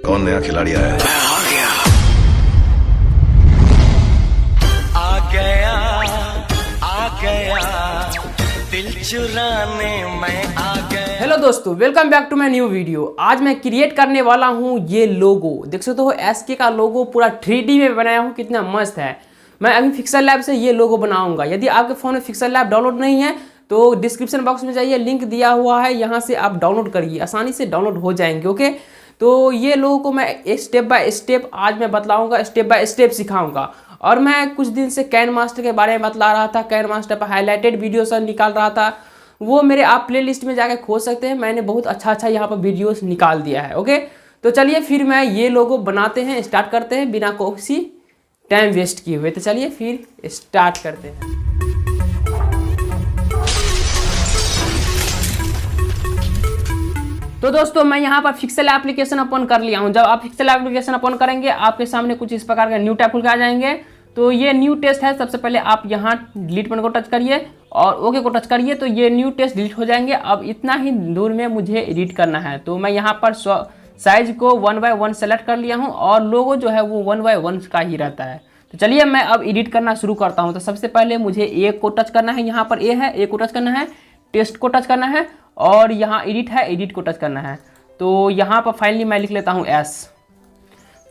कौन नया खिलाड़ी आया है? आ गया दिल चुराने मैं आ गया। हेलो दोस्तों, welcome back to my new video. आज मैं क्रिएट करने वाला हूँ ये लोगो। देख सकते हो एसके का लोगो पूरा 3D में बनाया हूँ, कितना मस्त है। मैं अभी पिक्सल लैब से ये लोगो बनाऊंगा। यदि आपके फ़ोन में पिक्सल लैब डाउनलोड नहीं है तो डिस्क्रिप्शन बॉक्स में जाइए, लिंक दिया हुआ है, यहाँ से आप डाउनलोड करिए, आसानी से डाउनलोड हो जाएंगे। ओके, तो ये लोगों को मैं स्टेप बाय स्टेप आज मैं बतलाऊंगा, स्टेप बाय स्टेप सिखाऊंगा। और मैं कुछ दिन से कैन मास्टर के बारे में बतला रहा था, कैन मास्टर पर हाईलाइटेड वीडियो सब निकाल रहा था। वो मेरे आप प्लेलिस्ट में जाकर खोज सकते हैं, मैंने बहुत अच्छा यहाँ पर वीडियोस निकाल दिया है। ओके, तो चलिए फिर मैं ये लोगो बनाते हैं, स्टार्ट करते हैं बिना किसी टाइम वेस्ट किए हुए। तो चलिए फिर स्टार्ट करते हैं। तो दोस्तों मैं यहाँ पर पिक्सल एप्लीकेशन ओपन कर लिया हूँ। जब आप पिक्सल एप्लीकेशन ओपन करेंगे आपके सामने कुछ इस प्रकार का न्यू टैब खुल के आ जाएंगे। तो ये न्यू टेस्ट है। सबसे पहले आप यहाँ डिलीट बटन को टच करिए और ओके को टच करिए, तो ये न्यू टेस्ट डिलीट हो जाएंगे। अब इतना ही दूर में मुझे एडिट करना है, तो मैं यहाँ पर साइज को 1 by 1 सेलेक्ट कर लिया हूँ और लोगो जो है वो 1 by 1 का ही रहता है। तो चलिए मैं अब एडिट करना शुरू करता हूँ। तो सबसे पहले मुझे ए को टच करना है, यहाँ पर ए है, ए को टच करना है, टेस्ट को टच करना है और यहाँ एडिट है, एडिट को टच करना है। तो यहाँ पर फाइनली मैं लिख लेता हूँ एस।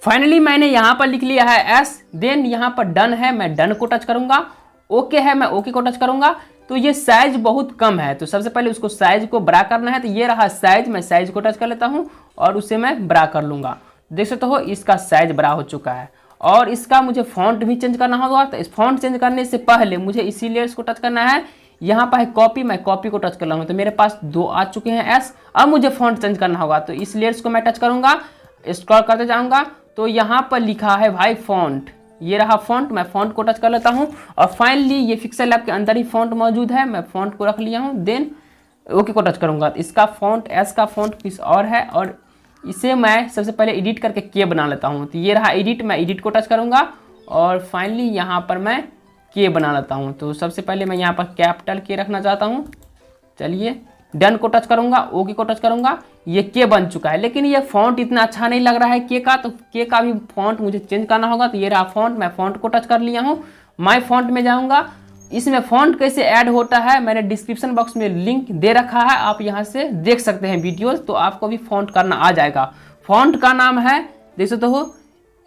फाइनली मैंने यहाँ पर लिख लिया है एस। देन यहाँ पर डन है, मैं डन को टच करूँगा। ओके है, मैं ओके को टच करूँगा। तो ये साइज बहुत कम है, तो सबसे पहले उसको साइज को बड़ा करना है। तो ये रहा साइज, मैं साइज को टच कर लेता हूँ और उसे मैं बड़ा कर लूँगा। देख सकते हो इसका साइज बड़ा हो चुका है। और इसका मुझे फॉन्ट भी चेंज करना होगा। तो इस फॉन्ट चेंज करने से पहले मुझे इसी लेयर्स को टच करना है। यहाँ पर है कॉपी, मैं कॉपी को टच कर रहा हूँ। तो मेरे पास 2 आ चुके हैं एस। अब मुझे फॉन्ट चेंज करना होगा, तो इस लेयर्स को मैं टच करूँगा, स्क्रॉल करते जाऊँगा। तो यहाँ पर लिखा है भाई फॉन्ट, ये रहा फॉन्ट, मैं फॉन्ट को टच कर लेता हूँ। और फाइनली ये पिक्सल लैब के अंदर ही फॉन्ट मौजूद है, मैं फॉन्ट को रख लिया हूँ। देन ओके को टच करूँगा। इसका फॉन्ट एस का फॉन्ट किस और है और इसे मैं सबसे पहले एडिट करके के बना लेता हूँ। तो ये रहा एडिट, मैं एडिट को टच करूँगा और फाइनली यहाँ पर मैं के बना लेता हूँ। तो सबसे पहले मैं यहाँ पर कैपिटल के रखना चाहता हूँ। चलिए डन को टच करूँगा, ओके को टच करूँगा, ये के बन चुका है। लेकिन ये फॉन्ट इतना अच्छा नहीं लग रहा है के का, तो के का भी फॉन्ट मुझे चेंज करना होगा। तो ये रहा फॉन्ट, मैं फॉन्ट को टच कर लिया हूँ। माय फॉन्ट में जाऊँगा, इसमें फॉन्ट कैसे ऐड होता है मैंने डिस्क्रिप्शन बॉक्स में लिंक दे रखा है, आप यहाँ से देख सकते हैं वीडियोज़। तो आपको भी फॉन्ट करना आ जाएगा। फॉन्ट का नाम है, देख सकते हो,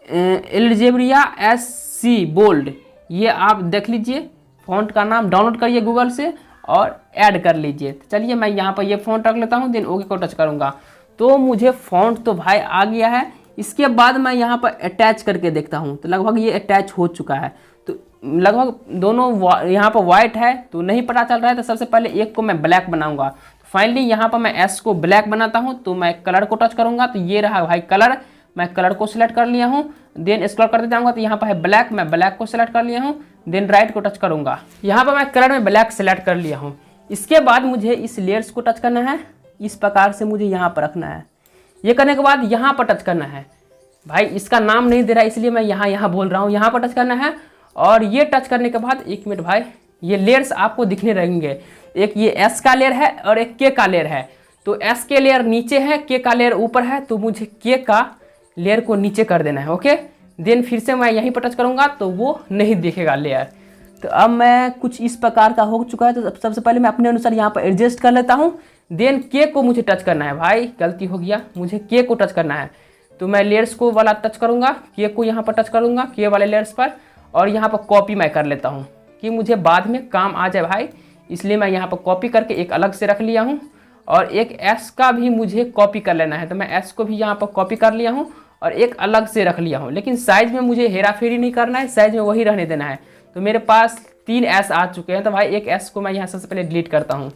एल्जेब्रिया SC बोल्ड। ये आप देख लीजिए, फॉन्ट का नाम डाउनलोड करिए गूगल से और ऐड कर लीजिए। चलिए मैं यहाँ पर ये फॉन्ट रख लेता हूँ, देन ओके को टच करूँगा। तो मुझे फॉन्ट तो भाई आ गया है। इसके बाद मैं यहाँ पर अटैच करके देखता हूँ, तो लगभग ये अटैच हो चुका है। तो लगभग दोनों यहाँ पर वाइट है तो नहीं पता चल रहा है। तो सबसे पहले एक को मैं ब्लैक बनाऊँगा। फाइनली यहाँ पर मैं एस को ब्लैक बनाता हूँ, तो मैं कलर को टच करूँगा। तो ये रहा भाई कलर, मैं कलर को सिलेक्ट कर लिया हूँ। देन स्क्रॉल करते जाऊँगा, तो यहाँ पर है ब्लैक, मैं ब्लैक को सिलेक्ट कर लिया हूँ। देन राइट को टच करूँगा, यहाँ पर मैं कलर में ब्लैक सेलेक्ट कर लिया हूँ। इसके बाद मुझे इस लेयर्स को टच करना है, इस प्रकार से मुझे यहाँ पर रखना है। ये करने के बाद यहाँ पर टच करना है। भाई इसका नाम नहीं दे रहा इसलिए मैं यहाँ बोल रहा हूँ, यहाँ पर टच करना है। और ये टच करने के बाद एक मिनट भाई, ये लेयर्स आपको दिखने रहेंगे। एक ये एस का लेयर है और एक के का लेयर है। तो एस के लेयर नीचे है, के का लेयर ऊपर है, तो मुझे के का लेयर को नीचे कर देना है। ओके, देन फिर से मैं यहीं पर टच करूँगा तो वो नहीं दिखेगा लेयर। तो अब मैं कुछ इस प्रकार का हो चुका है। तो सबसे पहले मैं अपने अनुसार यहाँ पर एडजस्ट कर लेता हूँ। देन के को मुझे टच करना है। भाई गलती हो गया, मुझे के को टच करना है। तो मैं लेयर्स को वाला टच करूँगा, के को यहाँ पर टच करूँगा, के वाले लेयर्स पर, और यहाँ पर कॉपी मैं कर लेता हूँ कि मुझे बाद में काम आ जाए भाई। इसलिए मैं यहाँ पर कॉपी करके एक अलग से रख लिया हूँ। और एक एस का भी मुझे कॉपी कर लेना है, तो मैं एस को भी यहाँ पर कॉपी कर लिया हूँ और एक अलग से रख लिया हूँ। लेकिन साइज में मुझे हेरा फेरी नहीं करना है, साइज में वही रहने देना है। तो मेरे पास 3 एस आ चुके हैं। तो भाई एक एस को मैं यहाँ सबसे पहले डिलीट करता हूँ।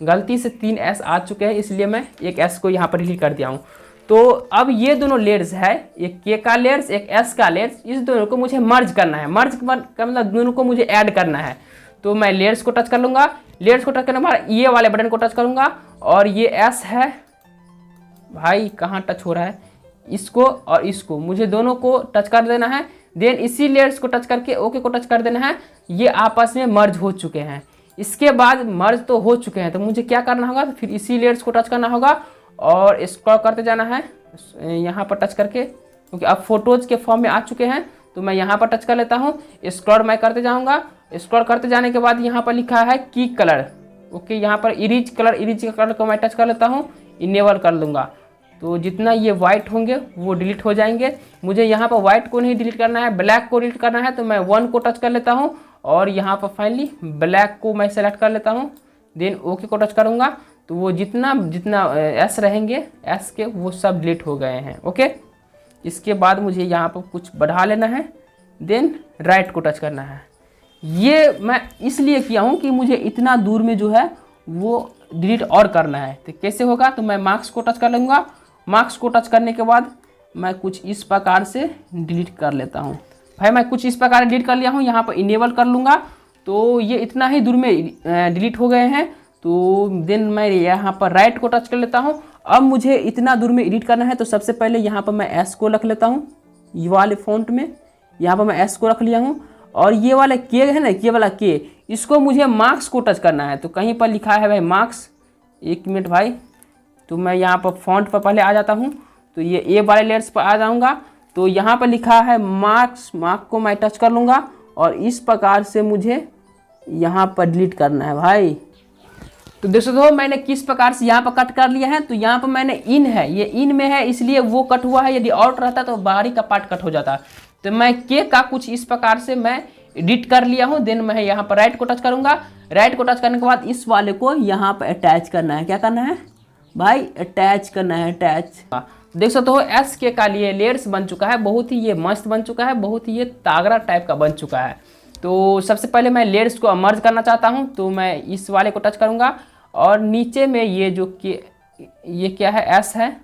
गलती से 3 एस आ चुके हैं, इसलिए मैं एक एस को यहाँ पर डिलीट कर दिया हूँ। तो अब ये दोनों लेयर्स है, एक के का लेयर्स, एक एस का लेयर्स, इस दोनों को मुझे मर्ज करना है। मर्ज का मतलब दोनों को मुझे ऐड करना है। तो मैं लेयर्स को टच कर लूँगा, लेयर्स को टच करने के बाद ये वाले बटन को टच करूँगा और ये एस है, भाई कहाँ टच हो रहा है, इसको और इसको मुझे दोनों को टच कर देना है। देन इसी लेयर्स को टच करके ओके को टच कर देना है। ये आपस में मर्ज हो चुके हैं। इसके बाद मर्ज तो हो चुके हैं, तो मुझे क्या करना होगा, तो फिर इसी लेयर्स को टच करना होगा और स्क्रॉल करते जाना है। यहाँ पर टच करके, क्योंकि अब फोटोज़ के फॉर्म में आ चुके हैं, तो मैं यहाँ पर टच कर लेता हूँ। स्क्रॉल मैं करते जाऊँगा। स्क्रॉल करते जाने के बाद यहाँ पर लिखा है की कलर। ओके, यहाँ पर इरेज कलर को मैं टच कर लेता हूँ, इनेबल कर लूँगा। तो जितना ये वाइट होंगे वो डिलीट हो जाएंगे। मुझे यहाँ पर वाइट को नहीं डिलीट करना है, ब्लैक को डिलीट करना है, तो मैं 1 को टच कर लेता हूँ और यहाँ पर फाइनली ब्लैक को मैं सेलेक्ट कर लेता हूँ। देन ओके को टच करूँगा, तो वो जितना एस रहेंगे एस के वो सब डिलीट हो गए हैं। ओके, इसके बाद मुझे यहाँ पर कुछ बढ़ा लेना है, देन राइट को टच करना है। ये मैं इसलिए किया हूँ कि मुझे इतना दूर में जो है वो डिलीट और करना है। तो कैसे होगा, तो मैं मार्क्स को टच कर लूँगा। मार्क्स को टच करने के बाद मैं कुछ इस प्रकार से डिलीट कर लेता हूँ। भाई मैं कुछ इस प्रकार डिलीट कर लिया हूँ, यहाँ पर इनेबल कर लूँगा, तो ये इतना ही दूर में डिलीट हो गए हैं। तो देन मैं यहाँ पर राइट को टच कर लेता हूँ। अब मुझे इतना दूर में एडिट करना है, तो सबसे पहले यहाँ पर मैं एस को रख लेता हूँ, ये वाले फॉन्ट में यहाँ पर मैं एस को रख लिया हूँ। और ये वाला के है ना, ये वाला के, इसको मुझे मार्क्स को टच करना है। तो कहीं पर लिखा है भाई मार्क्स, 1 मिनट भाई, तो मैं यहाँ पर फॉन्ट पर पहले आ जाता हूँ, तो ये ए वाले लेयर्स पर आ जाऊँगा। तो यहाँ पर लिखा है मार्क्स, मार्क को मैं टच कर लूँगा और इस प्रकार से मुझे यहाँ पर डिलीट करना है भाई। तो दोस्तों मैंने किस प्रकार से यहाँ पर कट कर लिया है, तो यहाँ पर मैंने इन है, ये इन में है इसलिए वो कट हुआ है। यदि आउट रहता तो बाहरी का पार्ट कट हो जाता। तो मैं के का कुछ इस प्रकार से मैं एडिट कर लिया हूँ। देन मैं यहाँ पर राइट को टच करूँगा। राइट को टच करने के बाद इस वाले को यहाँ पर अटैच करना है। क्या करना है भाई, अटैच करना है, अटैच। देख सकते हो एस के का लिए लेयर्स बन चुका है, बहुत ही ये मस्त बन चुका है, बहुत ही ये तागड़ा टाइप का बन चुका है। तो सबसे पहले मैं लेयर्स को मर्ज करना चाहता हूँ, तो मैं इस वाले को टच करूँगा और नीचे में ये जो के, ये क्या है, एस है,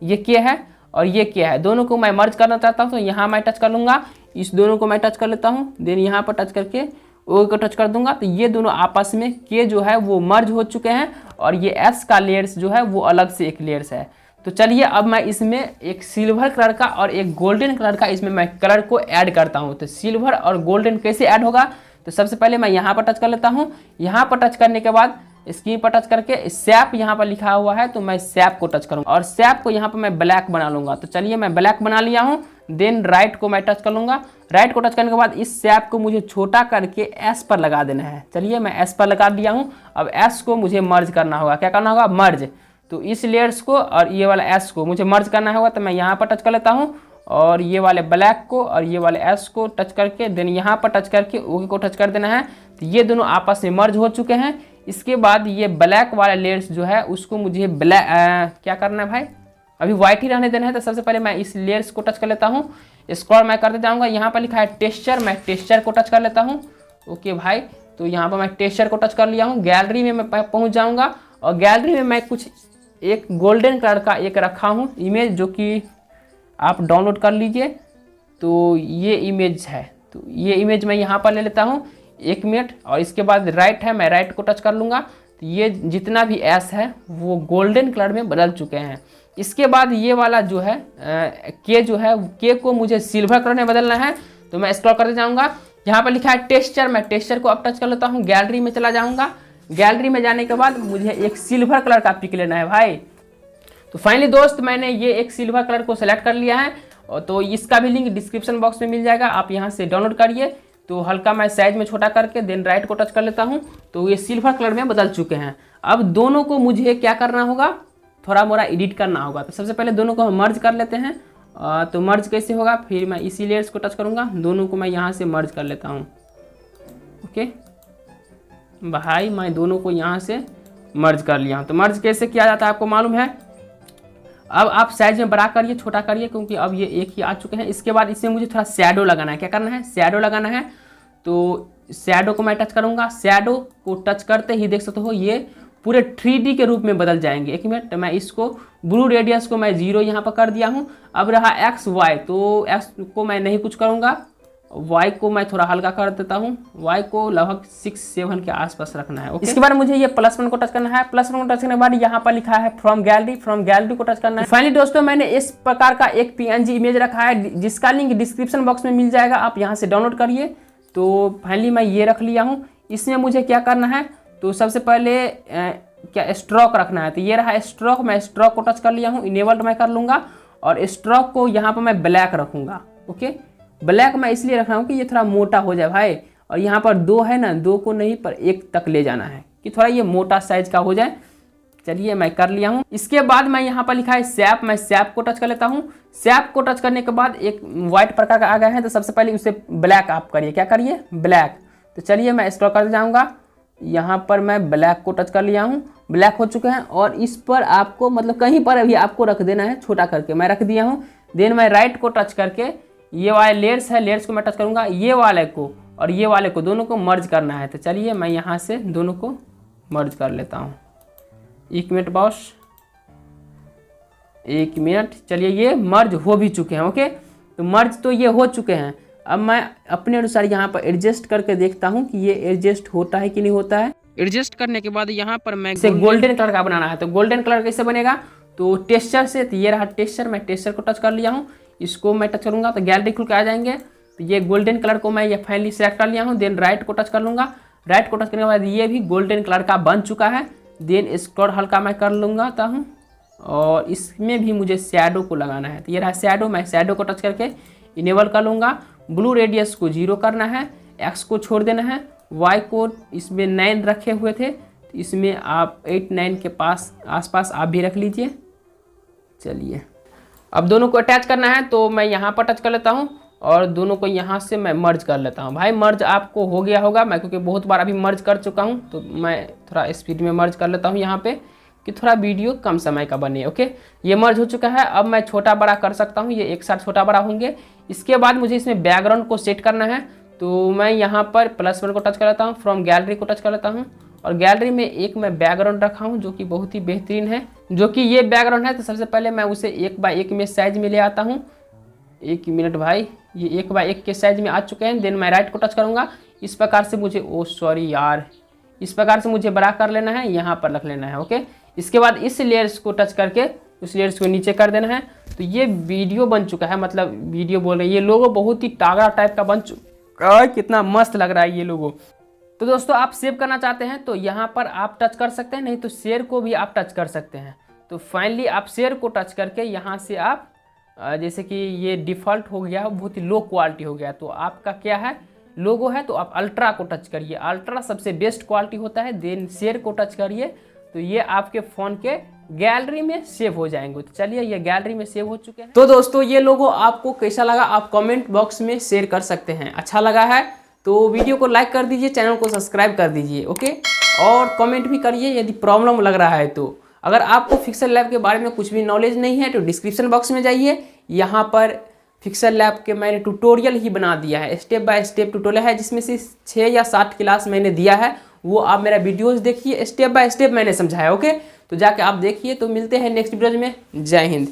ये के है और ये क्या है, दोनों को मैं मर्ज करना चाहता हूँ। तो यहाँ मैं टच कर लूँगा, इस दोनों को मैं टच कर लेता हूँ। देन यहाँ पर टच करके ओ को टच कर दूंगा, तो ये दोनों आपस में के जो है वो मर्ज हो चुके हैं और ये एस का लेयर्स जो है वो अलग से एक लेयर्स है। तो चलिए अब मैं इसमें एक सिल्वर कलर का और एक गोल्डन कलर का इसमें मैं कलर को ऐड करता हूँ। तो सिल्वर और गोल्डन कैसे ऐड होगा, तो सबसे पहले मैं यहाँ पर टच कर लेता हूँ। यहाँ पर टच करने के बाद स्क्रीन पर टच करके सैप यहाँ पर लिखा हुआ है, तो मैं सैप को टच करूँगा और सैप को यहाँ पर मैं ब्लैक बना लूँगा। तो चलिए मैं ब्लैक बना लिया हूँ। देन राइट को मैं टच कर लूँगा। राइट को टच करने के बाद इस सैप को मुझे छोटा करके एस पर लगा देना है। चलिए मैं एस पर लगा दिया हूँ। अब एस को मुझे मर्ज करना होगा। क्या करना होगा, मर्ज। तो इस लेयर्स को और ये वाला एस को मुझे मर्ज करना होगा, तो मैं यहाँ पर टच कर लेता हूँ और ये वाले ब्लैक को और ये वाले एस को टच करके देन यहाँ पर टच करके ओके को टच कर देना है। तो ये दोनों आपस में मर्ज हो चुके हैं। इसके बाद ये ब्लैक वाला लेयर्स जो है उसको मुझे क्या करना है भाई, अभी व्हाइट ही रहने देना है। तो सबसे पहले मैं इस लेयर्स को टच कर लेता हूँ। स्क्रॉल मैं करते जाऊँगा, यहाँ पर लिखा है टेक्सचर, मैं टेक्सचर को टच कर लेता हूँ। ओके भाई, तो यहाँ पर मैं टेक्सचर को टच कर लिया हूँ। गैलरी में मैं पहुँच जाऊँगा और गैलरी में मैं कुछ एक गोल्डन कलर का एक रखा हूँ इमेज, जो कि आप डाउनलोड कर लीजिए। तो ये इमेज है, तो ये इमेज मैं यहाँ पर ले लेता हूँ, 1 मिनट। और इसके बाद राइट है, मैं राइट को टच कर लूँगा। तो ये जितना भी एस है वो गोल्डन कलर में बदल चुके हैं। इसके बाद ये वाला जो है के जो है, के को मुझे सिल्वर कलर में बदलना है। तो मैं स्क्रॉल करते जाऊँगा, यहाँ पर लिखा है टेक्सचर, मैं टेक्सचर को अब टच कर लेता हूँ। गैलरी में चला जाऊँगा। गैलरी में जाने के बाद मुझे एक सिल्वर कलर का पिक लेना है भाई। तो फाइनली दोस्त मैंने ये एक सिल्वर कलर को सेलेक्ट कर लिया है, और तो इसका भी लिंक डिस्क्रिप्शन बॉक्स में मिल जाएगा, आप यहाँ से डाउनलोड करिए। तो हल्का मैं साइज में छोटा करके देन राइट को टच कर लेता हूँ। तो ये सिल्वर कलर में बदल चुके हैं। अब दोनों को मुझे क्या करना होगा, थोड़ा मोड़ा एडिट करना होगा। तो सबसे पहले दोनों को हम मर्ज कर लेते हैं। तो मर्ज कैसे होगा, फिर मैं इसी लेयर्स को टच करूँगा, दोनों को मैं यहाँ से मर्ज कर लेता हूँ। ओके भाई, मैं दोनों को यहाँ से मर्ज कर लिया हूँ। तो मर्ज कैसे किया जाता है आपको मालूम है। अब आप साइज में बड़ा करिए, छोटा करिए, क्योंकि अब ये एक ही आ चुके हैं। इसके बाद इसमें मुझे थोड़ा शैडो लगाना है। क्या करना है, शैडो लगाना है। तो शैडो को मैं टच करूँगा। शैडो को टच करते ही देख सकते हो ये पूरे 3D के रूप में बदल जाएंगे। 1 मिनट, मैं इसको ब्लू रेडियस को मैं 0 यहाँ पर कर दिया हूँ। अब रहा एक्स वाई, तो एक्स को मैं नहीं कुछ करूँगा, वाई को मैं थोड़ा हल्का कर देता हूँ। वाई को लगभग 6-7 के आसपास रखना है। इसके बाद मुझे ये +1 को टच करना है। +1 को टच करने के बाद यहाँ पर लिखा है फ्रॉम गैलरी को टच करना है। फाइनली दोस्तों मैंने इस प्रकार का एक PNG इमेज रखा है, जिसका लिंक डिस्क्रिप्शन बॉक्स में मिल जाएगा, आप यहाँ से डाउनलोड करिए। तो फाइनली मैं ये रख लिया हूँ। इसमें मुझे क्या करना है, तो सबसे पहले क्या स्ट्रोक रखना है। तो ये रहा स्ट्रोक, मैं स्ट्रोक को टच कर लिया हूँ, इनेबल्ड मैं कर लूँगा और स्ट्रोक को यहाँ पर मैं ब्लैक रखूँगा। ओके, ब्लैक मैं इसलिए रख रहा हूँ कि ये थोड़ा मोटा हो जाए भाई, और यहाँ पर 2 है ना, 2 को नहीं पर 1 तक ले जाना है कि थोड़ा ये मोटा साइज का हो जाए। चलिए मैं कर लिया हूँ। इसके बाद मैं यहाँ पर लिखा है सैप, मैं सैप को टच कर लेता हूँ। सैप को टच करने के बाद एक व्हाइट प्रकार का आ गया है, तो सबसे पहले उसे ब्लैक आप करिए, क्या करिए, ब्लैक। तो चलिए मैं स्क्रॉल कर जाऊँगा, यहाँ पर मैं ब्लैक को टच कर लिया हूँ, ब्लैक हो चुके हैं। और इस पर आपको मतलब कहीं पर अभी आपको रख देना है, छोटा करके मैं रख दिया हूँ। देन मैं राइट को टच करके ये वाले लेयर्स है, लेयर्स को मैं टच करूँगा, ये वाले को और ये वाले को दोनों को मर्ज करना है। तो चलिए मैं यहाँ से दोनों को मर्ज कर लेता हूँ। 1 मिनट बॉस, 1 मिनट। चलिए ये मर्ज हो भी चुके हैं। ओके, तो मर्ज तो ये हो चुके हैं। अब मैं अपने अनुसार यहाँ पर एडजस्ट करके देखता हूँ कि ये एडजस्ट होता है कि नहीं होता है। एडजस्ट करने के बाद यहाँ पर मैं इसे गोल्डन कलर का बनाना है। तो गोल्डन कलर कैसे बनेगा, तो टेक्सचर से। तो ये रहा टेक्सचर, मैं टेक्सचर को टच कर लिया हूँ, इसको मैं टच करूँगा तो गैलरी खुल के आ जाएंगे। तो ये गोल्डन कलर को मैं ये फाइनली सेलेक्ट कर लिया हूँ। देन राइट को टच कर लूँगा, राइट को टच करने के बाद ये भी गोल्डन कलर का बन चुका है। देन स्क्रॉल हल्का मैं कर लूँगा हूँ और इसमें भी मुझे शैडो को लगाना है। तो ये रहा शैडो, मैं शैडो को टच करके इनेबल कर लूँगा। ब्लू रेडियस को 0 करना है, एक्स को छोड़ देना है, वाई को इसमें 9 रखे हुए थे, तो इसमें आप 8 9 के पास आसपास आप भी रख लीजिए। चलिए अब दोनों को अटैच करना है, तो मैं यहाँ पर टच कर लेता हूँ और दोनों को यहाँ से मैं मर्ज कर लेता हूँ। भाई मर्ज आपको हो गया होगा, मैं क्योंकि बहुत बार अभी मर्ज कर चुका हूँ, तो मैं थोड़ा स्पीड में मर्ज कर लेता हूँ यहाँ पे कि थोड़ा वीडियो कम समय का बने। ओके, ये मर्ज हो चुका है। अब मैं छोटा बड़ा कर सकता हूँ, ये एक साथ छोटा बड़ा होंगे। इसके बाद मुझे इसमें बैकग्राउंड को सेट करना है, तो मैं यहाँ पर +1 को टच कर लेता हूँ, फ्रॉम गैलरी को टच कर लेता हूँ और गैलरी में एक मैं बैकग्राउंड रखा हूँ जो कि बहुत ही बेहतरीन है, जो कि ये बैकग्राउंड है। तो सबसे पहले मैं उसे 1x1 में साइज में ले आता हूँ। 1 मिनट भाई, ये 1x1 के साइज में आ चुके हैं। देन मैं राइट को टच करूँगा, इस प्रकार से मुझे, ओ सॉरी यार, इस प्रकार से मुझे बड़ा कर लेना है, यहाँ पर रख लेना है। ओके, इसके बाद इस लेयर्स को टच करके उस लेयर्स को नीचे कर देना है। तो ये वीडियो बन चुका है, मतलब वीडियो बोल रहे हैं, ये लोगो बहुत ही तागड़ा टाइप का बन चुका है, कितना मस्त लग रहा है ये लोगो। तो दोस्तों आप सेव करना चाहते हैं तो यहाँ पर आप टच कर सकते हैं, नहीं तो शेयर को भी आप टच कर सकते हैं। तो फाइनली आप शेयर को टच करके यहाँ से आप जैसे कि ये डिफ़ॉल्ट हो गया, बहुत ही लो क्वालिटी हो गया, तो आपका क्या है लोगो है, तो आप अल्ट्रा को टच करिए, अल्ट्रा सबसे बेस्ट क्वालिटी होता है। देन शेयर को टच करिए, तो ये आपके फ़ोन के गैलरी में सेव हो जाएंगे। तो चलिए ये गैलरी में सेव हो चुके हैं। तो दोस्तों ये लोगो आपको कैसा लगा आप कमेंट बॉक्स में शेयर कर सकते हैं। अच्छा लगा है तो वीडियो को लाइक कर दीजिए, चैनल को सब्सक्राइब कर दीजिए। ओके, और कमेंट भी करिए यदि प्रॉब्लम लग रहा है तो। अगर आपको पिक्सेल लैब के बारे में कुछ भी नॉलेज नहीं है तो डिस्क्रिप्शन बॉक्स में जाइए, यहाँ पर पिक्सेल लैब के मैंने ट्यूटोरियल ही बना दिया है, स्टेप बाय स्टेप ट्यूटोरियल है, जिसमें से 6 या 7 क्लास मैंने दिया है। वो आप मेरा वीडियोस देखिए, स्टेप बाय स्टेप मैंने समझाया। ओके, तो जाके आप देखिए। तो मिलते हैं नेक्स्ट वीडियो में। जय हिंद।